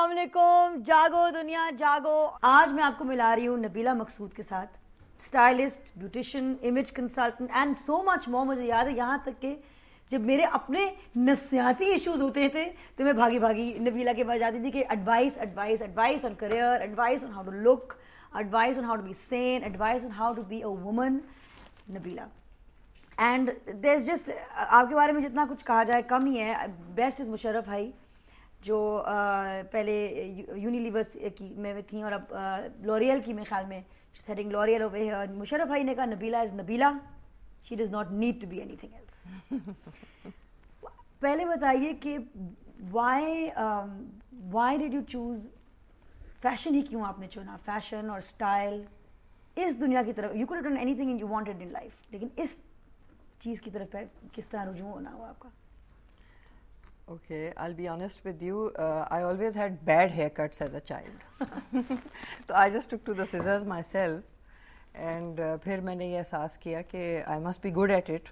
अस्सलाम वालेकुम, जागो दुनिया जागो। आज मैं आपको मिला रही हूँ नबीला मकसूद के साथ, stylist, beautician, image consultant and so much more. मुझे याद है यहाँ तक कि जब मेरे अपने नफ्सियाती इश्यूज होते थे तो मैं भागी भागी नबीला के पास जाती थी कि advice advice advice on career, advice on how to look, advice on how to be sane, advice on how to be a woman. Nabila and there is just, आपके बारे में जितना कुछ कहा जाए कम ही है। बेस्ट इज़ मुशर्रफ भाई, जो पहले यूनिलीवर की में थी और अब लॉरियल की, मेरे ख्याल में heading L'Oreal over here. Musharraf भाई ने कहा Nabeela is Nabeela, she does not need to be anything else. पहले बताइए कि why did you choose fashion ही क्यों आपने चुना, फैशन और स्टाइल इस दुनिया की तरफ? You could have done anything you wanted in life, लेकिन इस चीज़ की तरफ किस तरह रुजू होना हुआ आपका? Okay, I'll be honest with you. I always had bad haircuts as a child, so I just took to the scissors myself. And फिर मैंने ये एहसास किया कि I must be good at it.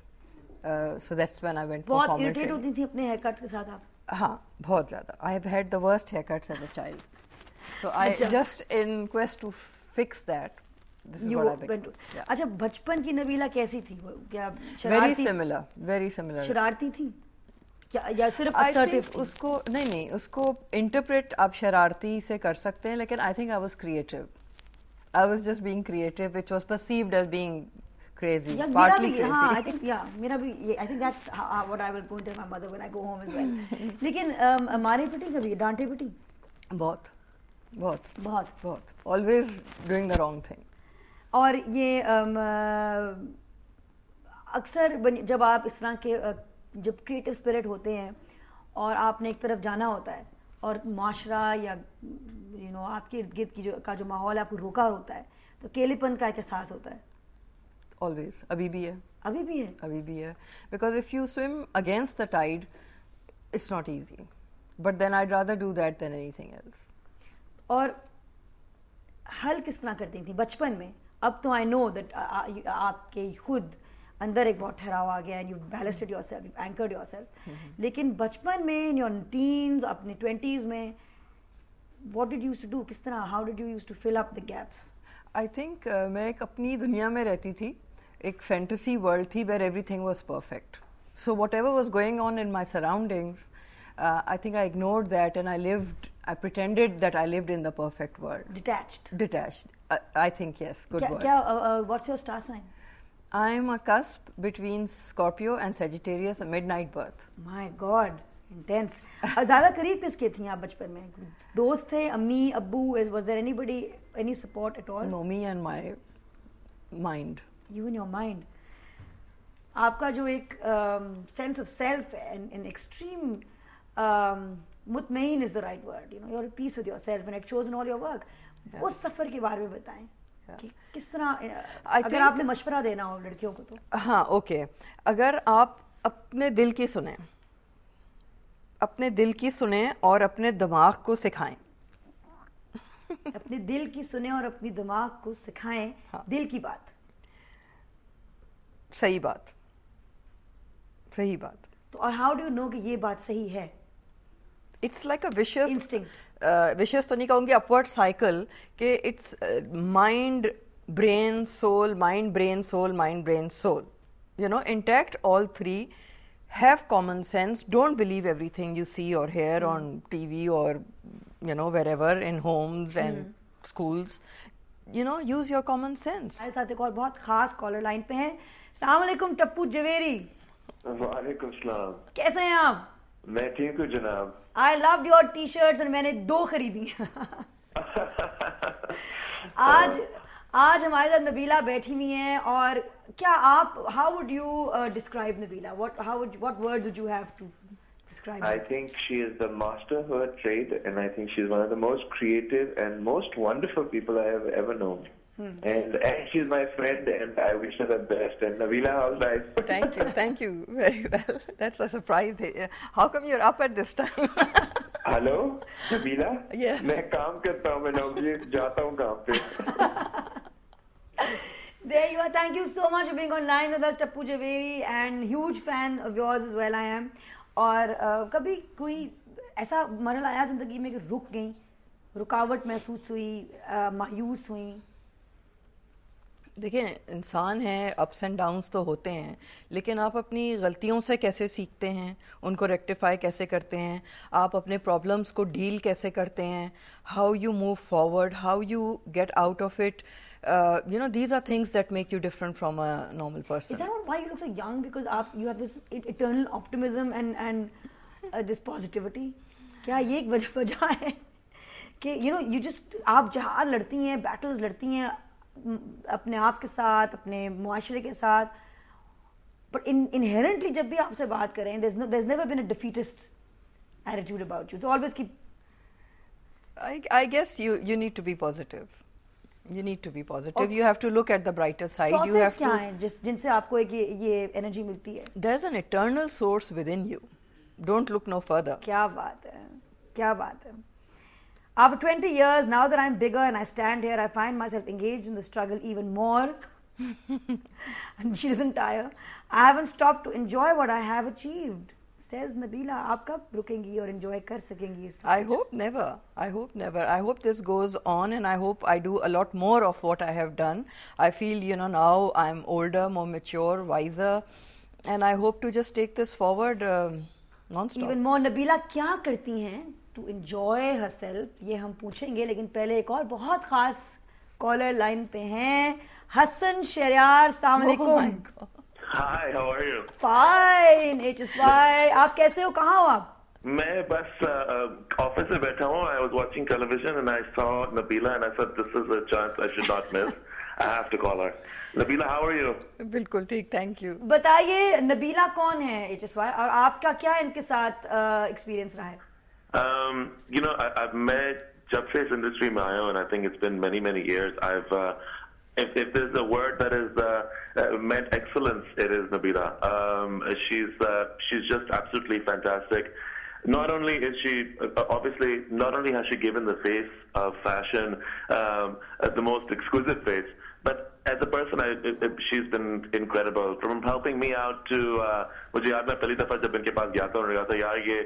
So that's when I went for बहुत formal irritate training. होती थी अपने हेयर कट के साथ आप? हाँ, बहुत ज़्यादा. I have had the worst haircuts as a child. So I just in quest to fix that. This is what I became. Yeah. अच्छा, बचपन की नबीला कैसी थी? क्या Very शरारती? similar, very similar. शरारती थी क्या या सिर्फ I assertive think थी? उसको नहीं उसको interpret आप शरारती से कर सकते हैं, लेकिन I think I was creative. I was just being creative, which was perceived as being crazy, या मेरा partly भी, crazy. हाँ, I think मेरा भी ये, I think that's what I will go and tell my mother when I go home as well. लेकिन मारे पिटी कभी, डांटे पिटी? बहुत बहुत बहुत बहुत always doing the wrong thing. और ये अक्सर जब आप इस तरह के जब क्रिएटिव स्पिरिट होते हैं और आपने एक तरफ जाना होता है और माशरा या आपके इर्द गिर्द की जो माहौल है आपको रोका होता है, तो अकेलेपन का एक एहसास होता है? Always. अभी भी है. अभी भी है? अभी भी है. Because if you swim against the tide, it's not easy. But then I'd rather do that than anything else. और हल किस तरह करती थी बचपन में? अब तो आई नो दैट आपके खुद अंदर एक बहुत ठहराव आ गया and you balanced yourself, you anchored yourself, लेकिन बचपन में इन योर टीन्स, अपने 20s में, what did you used to do? किस तरह, how did you used to fill up the gaps? I think मैं एक अपनी दुनिया में रहती थी, एक फैंटेसी वर्ल्ड थी where everything was perfect. So whatever was going on in my surroundings, I think I ignored that and I pretended that I lived in the perfect world. Detached. I think yes. Good word. What's your star sign? I'm a cusp between Scorpio and Sagittarius, a midnight birth. My God, intense. ज़्यादा करीब किसके थी आप बचपन में? दोस्त थे, अम्मी, अब्बू? Was there anybody, any support at all? No, me and my mind. You and your mind. आपका जो एक sense of self and extreme मुतमईन is the right word. You're at peace with yourself and it shows in all your work. उस सफर के बारे में बताएं कि किस तरह, अगर आपने मशवरा देना हो लड़कियों को तो? हाँ, ओके. अगर आप अपने दिल की सुने, अपने दिल की सुने और अपने दिमाग को सिखाएं. अपने दिल की सुने और अपने दिमाग को सिखाएं. हाँ. दिल की बात, सही बात, सही बात. तो और हाउ डू यू नो कि ये बात सही है? It's like a vicious instinct. Vicious तो नहीं कहूँगी, upward cycle कि it's mind, brain, soul, mind, brain, soul, mind, brain, soul. Intact all three. Have common sense. Don't believe everything you see or hear on TV or wherever, in homes and schools. Use your common sense. हमारे साथ एक और बहुत खास caller line पे हैं. अस्सलाम वालेकुम टप्पू जवेरी. वालेकुम सलाम. कैसे हैं आप? मैं ठीक हूँ जनाब. I loved your t-shirts and मैंने 2 खरीदी. आज हमारे साथ नबीला बैठी हुई हैं और क्या आप, how would you describe Nabila? What words would you have to describe her? I think she is the master of her trade and I think she's one of the most creative and most wonderful people I have ever known. And she's my friend and I wish her the best. And Nabila, how's life? Thank you very well. That's a surprise. How come you're up at this time? Hello, Nabila? Yes. मैं काम करता हूँ, मैं नौकरी जाता हूँ काम पे. There you are. Thank you so much for being online with us, Tappu Javeri, and huge fan of yours as well I am. और कभी कोई ऐसा मरहला आया जिंदगी में कि रुक गई, रुकावट महसूस हुई, मायूस हुई? देखिए, इंसान है, अप्स एंड डाउन्स तो होते हैं, लेकिन आप अपनी गलतियों से कैसे सीखते हैं, उनको रेक्टिफाई कैसे करते हैं, आप अपने प्रॉब्लम्स को डील कैसे करते हैं, how you move forward, how you get out of it, you know, these are things that make you different from a normal person. Is that not why you look so young? Because you have this eternal optimism and this positivity. क्या ये एक वजह है कि you just आप जहाँ लड़ती हैं, battles लड़ती हैं अपने आप के साथ, अपने मुआशरे के साथ, but inherently जब भी आपसे बात करें, there's never been a defeatist attitude about you. It's always keep. I guess you need to be positive. You need to be positive. Okay. You have to look at the brighter side. Sources you have क्या हैं जिनसे आपको एक ये energy मिलती है? There's an eternal source within you. Don't look no further. क्या बात है, क्या बात है. After 20 years, now that I'm bigger and I stand here, I find myself engaged in the struggle even more. And she doesn't tire. I haven't stopped to enjoy what I have achieved. Says Nabila, आप कब रुकेंगी और enjoy कर सकेंगी इस? I hope never. I hope never. I hope this goes on, and I hope I do a lot more of what I have done. I feel, now I'm older, more mature, wiser, and I hope to just take this forward non-stop. Even more. Nabila क्या करती हैं to enjoy herself? ये हम पूछेंगे, लेकिन पहले एक और बहुत खास कॉलर लाइन पे हैं, हसन शरियार. अस्सलाम वालेकुम. Hi, how are you? Fine, HSY. आप कैसे हो, कहाँ हो आप? मैं बस ऑफिस से बैठा हूँ. I was watching television and I saw Nabila and I said this is a chance I should not miss. I have to call her. Nabila, how are you? बिल्कुल ठीक, thank you. बताइए नबीला कौन है HSY और आपका क्या इनके साथ एक्सपीरियंस रहा है? मैं जब से इस इंडस्ट्री में आया हूँ, and I think it's been many years, if there's a word that is meant excellence, it is Nabila. She's just absolutely fantastic. Not only is she obviously, not only has she given the face of fashion the most exquisite face, but as a person, she's been incredible. From helping me out to मुझे याद मैं पहली दफा जब इनके पास गया था, उन्होंने कहा था यार ये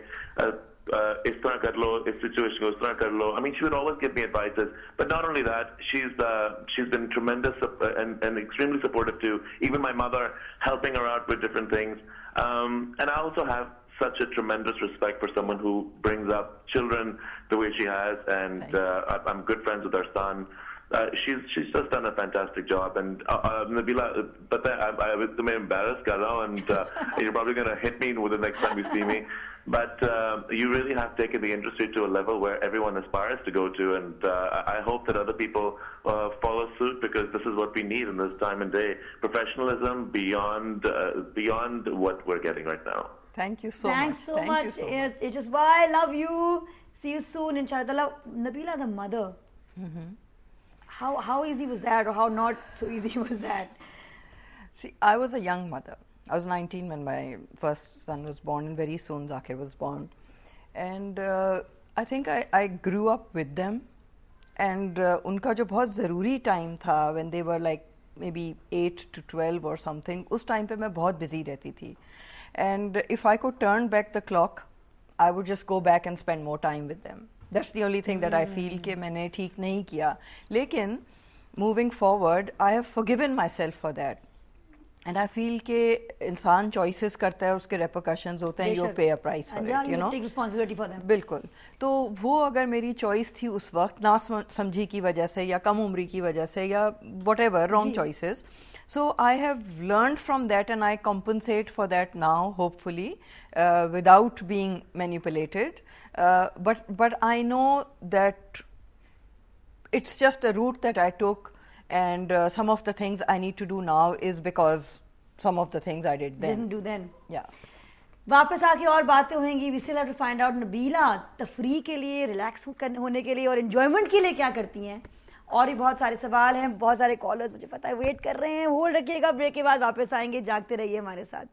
इस तरह कर लो, इस सिचुएशन को इस तरह कर लो. I mean, she would always give me advices. But not only that, she's been tremendous and extremely supportive to even my mother, helping her out with different things. And I also have such a tremendous respect for someone who brings up children the way she has, and I'm good friends with her son. She's just done a fantastic job. And Nabila, but I'm embarrassed, and you're probably going to hit me the next time you see me. But you really have taken the industry to a level where everyone aspires to go to, and I hope that other people follow suit, because this is what we need in this time and day. Professionalism beyond what we're getting right now. Thank you so Thanks much. so Thank much. you so Yes, it is why I love you. See you soon, inshallah. Nabila, the mother. Mm-hmm. How easy was that, or how not so easy was that? See, I was a young mother. I was 19 when my first son was born, and very soon Zakir was born. And I think I grew up with them. And उनका जो बहुत ज़रूरी time था, when they were like maybe 8 to 12 or something, उस time पे मैं बहुत busy रहती थी. And if I could turn back the clock, I would just go back and spend more time with them. That's the only thing that I feel कि मैंने ठीक नहीं किया. लेकिन moving forward, I have forgiven myself for that. And I feel कि इंसान choices करता है, उसके repercussions होते हैं, you pay a price for it, you know. Take responsibility for them. बिल्कुल. तो वो अगर मेरी choice थी उस वक्त, ना समझी की वजह से या कम उम्री की वजह से या whatever, wrong choices. So I have learned from that, and I compensate for that now, hopefully, without being manipulated. But I know that it's just a route that I took. And some of the things I need to do now is because some of the things I did then. Didn't do then. Yeah. वापस आके और बातें होंगी. We still have to find out Nabila तफरी के लिए, relax होने के लिए और एंजॉयमेंट के लिए क्या करती हैं. और भी बहुत सारे सवाल हैं, बहुत सारे कॉलर्स मुझे पता है वेट कर रहे हैं. होल्ड रखिएगा, ब्रेक के बाद वापस आएंगे. जागते रहिए हमारे साथ.